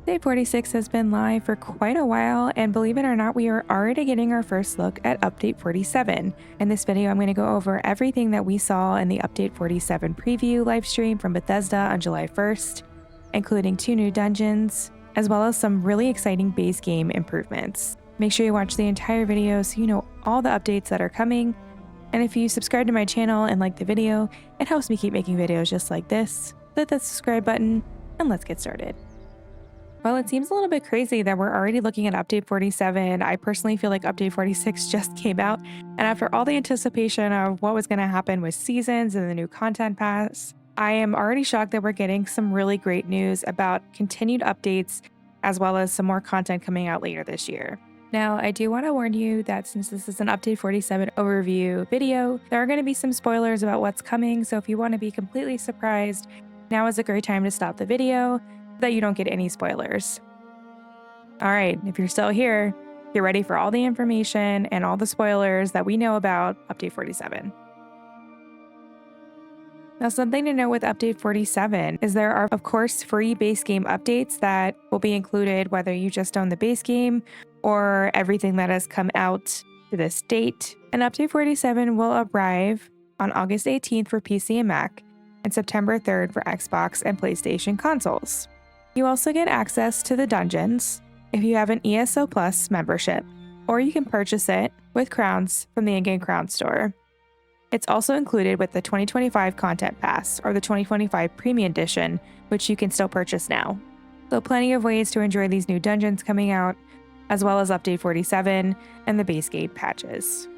Update 46 has been live for quite a while, and believe it or not, we are already getting our first look at Update 47. In this video, I'm going to go over everything that we saw in the Update 47 preview livestream from Bethesda on July 1st, including 2 new dungeons, as well as some really exciting base game improvements. Make sure you watch the entire video so you know all the updates that are coming, and if you subscribe to my channel and like the video, it helps me keep making videos just like this. Hit that subscribe button, and let's get started. Well, it seems a little bit crazy that we're already looking at Update 47. I personally feel like Update 46 just came out, and after all the anticipation of what was going to happen with seasons and the new content pass, I am already shocked that we're getting some really great news about continued updates, as well as some more content coming out later this year. Now, I do want to warn you that since this is an Update 47 overview video, there are going to be some spoilers about what's coming, so if you want to be completely surprised, now is a great time to stop the video, that you don't get any spoilers. Alright, if you're still here, get ready for all the information and all the spoilers that we know about Update 47. Now, something to know with Update 47 is there are, of course, free base game updates that will be included whether you just own the base game or everything that has come out to this date. And Update 47 will arrive on August 18th for PC and Mac and September 3rd for Xbox and PlayStation consoles. You also get access to the dungeons if you have an ESO Plus membership, or you can purchase it with crowns from the in-game crown store. It's also included with the 2025 Content Pass or the 2025 Premium Edition, which you can still purchase now. So plenty of ways to enjoy these new dungeons coming out, as well as Update 47 and the base game patches.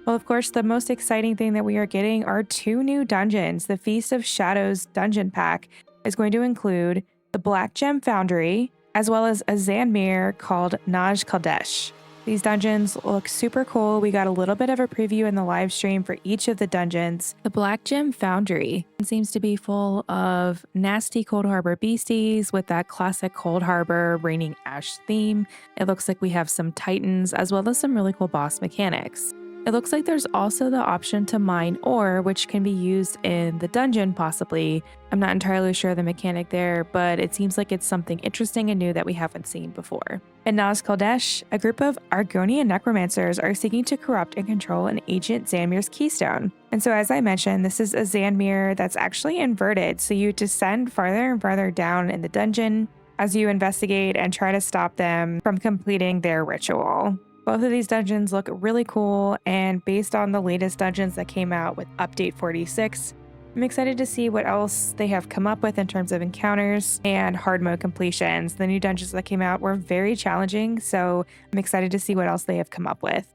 Well, of course, the most exciting thing that we are getting are 2 new dungeons. The Feast of Shadows dungeon pack is going to include the Black Gem Foundry, as well as a Zanmir called Naj Kaldesh. These dungeons look super cool. We got a little bit of a preview in the live stream for each of the dungeons. The Black Gem Foundry seems to be full of nasty Cold Harbor beasties with that classic Cold Harbor raining ash theme. It looks like we have some titans, as well as some really cool boss mechanics. It looks like there's also the option to mine ore, which can be used in the dungeon possibly. I'm not entirely sure the mechanic there, but it seems like it's something interesting and new that we haven't seen before. In Naz Kaldesh, a group of Argonian necromancers are seeking to corrupt and control an ancient Zanmir's keystone. And so as I mentioned, this is a Zanmir that's actually inverted, so you descend farther and farther down in the dungeon as you investigate and try to stop them from completing their ritual. Both of these dungeons look really cool, and based on the latest dungeons that came out with Update 46, I'm excited to see what else they have come up with in terms of encounters and hard mode completions. The new dungeons that came out were very challenging, so I'm excited to see what else they have come up with.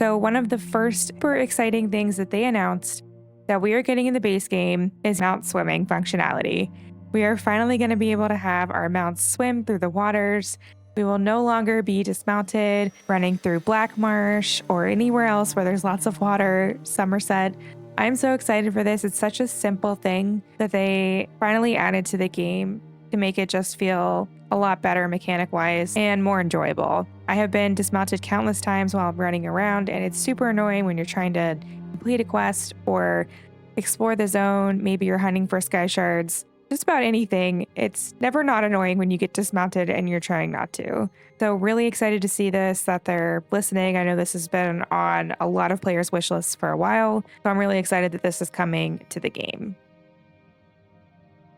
So one of the first super exciting things that they announced that we are getting in the base game is mount swimming functionality. We are finally going to be able to have our mounts swim through the waters. We will no longer be dismounted, running through Black Marsh or anywhere else where there's lots of water, Somerset. I'm so excited for this. It's such a simple thing that they finally added to the game to make it just feel a lot better mechanic-wise and more enjoyable. I have been dismounted countless times while I'm running around, and it's super annoying when you're trying to complete a quest or explore the zone. Maybe you're hunting for sky shards. Just about anything. It's never not annoying when you get dismounted and you're trying not to. So really excited to see this, that they're listening. I know this has been on a lot of players' wish lists for a while, so I'm really excited that this is coming to the game.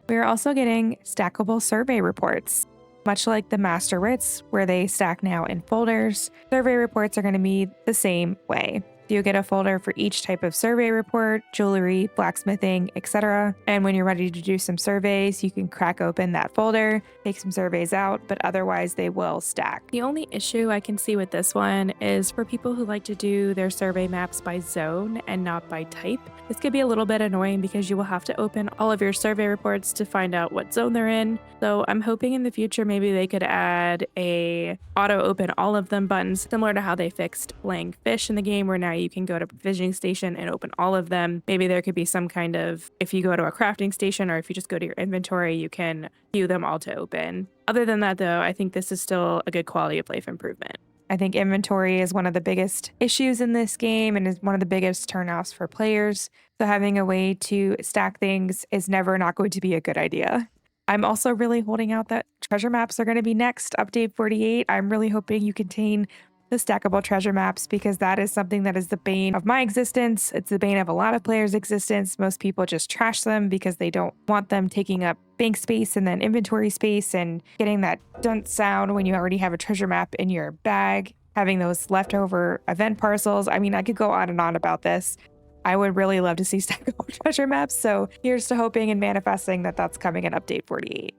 We are also getting stackable survey reports. Much like the Master Writs, where they stack now in folders, survey reports are going to be the same way. You get a folder for each type of survey report, jewelry, blacksmithing, etc. And when you're ready to do some surveys, you can crack open that folder, take some surveys out, but otherwise they will stack. The only issue I can see with this one is for people who like to do their survey maps by zone and not by type. This could be a little bit annoying because you will have to open all of your survey reports to find out what zone they're in. So I'm hoping in the future maybe they could add a auto open all of them buttons, similar to how they fixed playing fish in the game, where now you can go to a provisioning station and open all of them. Maybe there could be some kind of, if you go to a crafting station or if you just go to your inventory, you can view them all to open. Other than that though, I think this is still a good quality of life improvement. I think inventory is one of the biggest issues in this game and is one of the biggest turnoffs for players. So having a way to stack things is never not going to be a good idea. I'm also really holding out that treasure maps are going to be next, update 48. I'm really hoping you contain the stackable treasure maps because that is something that is the bane of my existence. It's the bane of a lot of players' existence. Most people just trash them because they don't want them taking up bank space and then inventory space and getting that dunce sound when you already have a treasure map in your bag, having those leftover event parcels. I mean, I could go on and on about this. I would really love to see stackable treasure maps. So here's to hoping and manifesting that that's coming in update 48.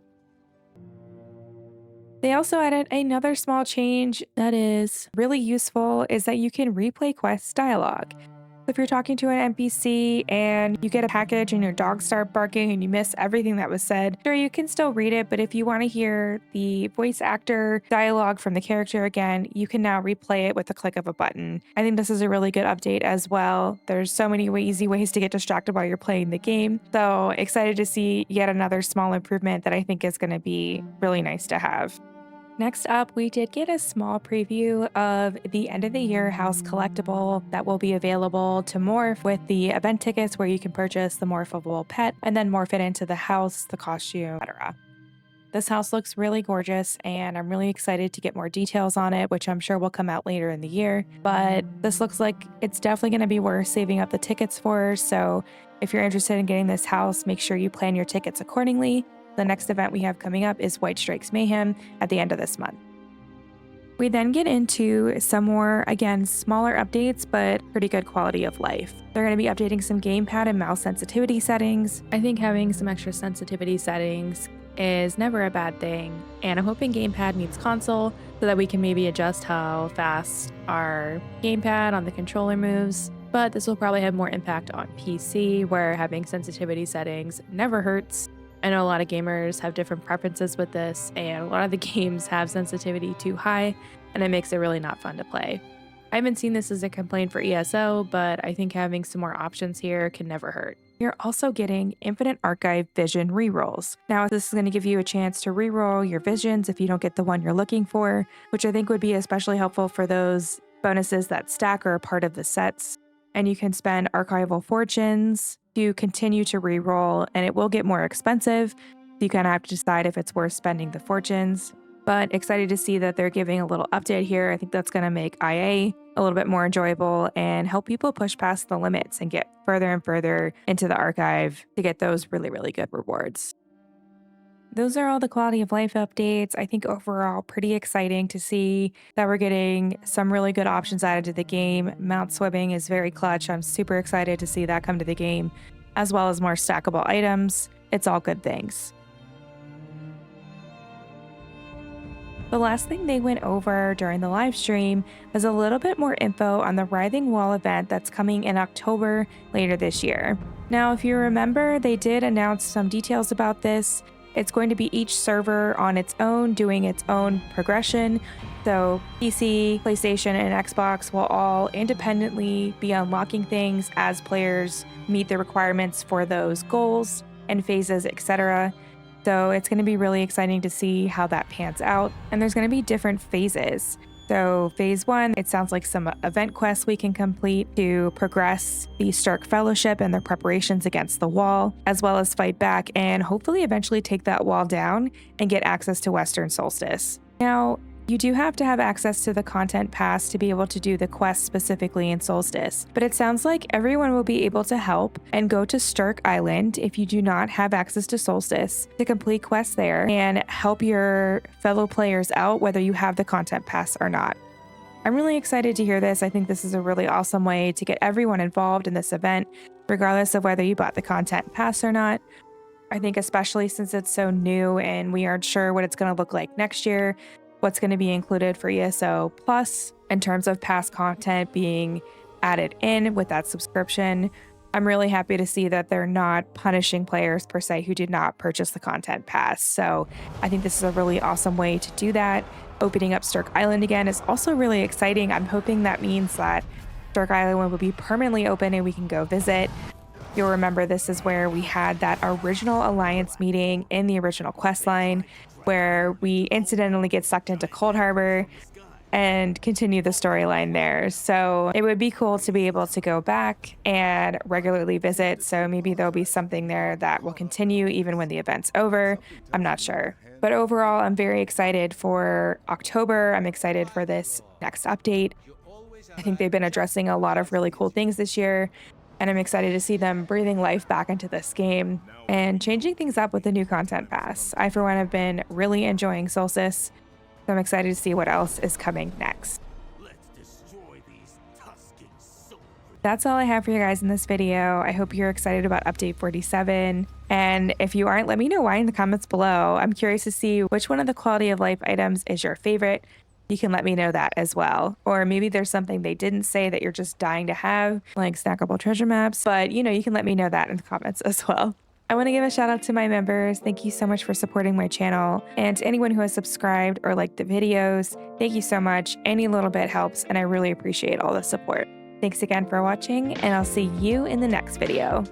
They also added another small change that is really useful is that you can replay quest dialogue. So if you're talking to an NPC and you get a package and your dogs start barking and you miss everything that was said, sure, you can still read it, but if you want to hear the voice actor dialogue from the character again, you can now replay it with the click of a button. I think this is a really good update as well. There's so many easy ways to get distracted while you're playing the game. So excited to see yet another small improvement that I think is going to be really nice to have. Next up, we did get a small preview of the end of the year house collectible that will be available to morph with the event tickets where you can purchase the morphable pet and then morph it into the house, the costume, etc. This house looks really gorgeous and I'm really excited to get more details on it, which I'm sure will come out later in the year. But this looks like it's definitely going to be worth saving up the tickets for. So if you're interested in getting this house, make sure you plan your tickets accordingly. The next event we have coming up is White Strikes Mayhem at the end of this month. We then get into some more, again, smaller updates, but pretty good quality of life. They're going to be updating some gamepad and mouse sensitivity settings. I think having some extra sensitivity settings is never a bad thing, and I'm hoping gamepad meets console so that we can maybe adjust how fast our gamepad on the controller moves. But this will probably have more impact on PC, where having sensitivity settings never hurts. I know a lot of gamers have different preferences with this, and a lot of the games have sensitivity too high, and it makes it really not fun to play. I haven't seen this as a complaint for ESO, but I think having some more options here can never hurt. You're also getting Infinite Archive Vision rerolls. Now, this is going to give you a chance to reroll your visions if you don't get the one you're looking for, which I think would be especially helpful for those bonuses that stack or are part of the sets. And you can spend archival fortunes to continue to reroll, and it will get more expensive. You kind of have to decide if it's worth spending the fortunes. But excited to see that they're giving a little update here. I think that's going to make IA a little bit more enjoyable and help people push past the limits and get further and further into the archive to get those really, really good rewards. Those are all the quality of life updates. I think overall pretty exciting to see that we're getting some really good options added to the game. Mount swimming is very clutch. I'm super excited to see that come to the game, as well as more stackable items. It's all good things. The last thing they went over during the live stream was a little bit more info on the Writhing Wall event that's coming in October later this year. Now, if you remember, they did announce some details about this. It's going to be each server on its own, doing its own progression. So PC, PlayStation, and Xbox will all independently be unlocking things as players meet the requirements for those goals and phases, etc. So it's going to be really exciting to see how that pans out. And there's going to be different phases. So phase 1, it sounds like some event quests we can complete to progress the Stark Fellowship and their preparations against the wall, as well as fight back and hopefully eventually take that wall down and get access to Western Solstice. Now, you do have to have access to the content pass to be able to do the quest specifically in Solstice, but it sounds like everyone will be able to help and go to Stark Island if you do not have access to Solstice to complete quests there and help your fellow players out whether you have the content pass or not. I'm really excited to hear this. I think this is a really awesome way to get everyone involved in this event, regardless of whether you bought the content pass or not. I think especially since it's so new and we aren't sure what it's going to look like next year, what's going to be included for ESO Plus in terms of past content being added in with that subscription. I'm really happy to see that they're not punishing players per se who did not purchase the content pass. So I think this is a really awesome way to do that. Opening up Stark Island again is also really exciting. I'm hoping that means that Stark Island will be permanently open and we can go visit. You'll remember this is where we had that original Alliance meeting in the original questline, where we incidentally get sucked into Cold Harbor. and continue the storyline there. So it would be cool to be able to go back and regularly visit. So maybe there'll be something there that will continue even when the event's over. I'm not sure. But overall, I'm very excited for October. I'm excited for this next update. I think they've been addressing a lot of really cool things this year, and I'm excited to see them breathing life back into this game and changing things up with the new content pass. I, for one, have been really enjoying Solstice, so I'm excited to see what else is coming next. That's all I have for you guys in this video. I hope you're excited about Update 47. And if you aren't, let me know why in the comments below. I'm curious to see which one of the quality of life items is your favorite. You can let me know that as well. Or maybe there's something they didn't say that you're just dying to have, like snackable treasure maps. But you can let me know that in the comments as well. I want to give a shout out to my members. Thank you so much for supporting my channel. And to anyone who has subscribed or liked the videos, thank you so much. Any little bit helps, and I really appreciate all the support. Thanks again for watching, and I'll see you in the next video.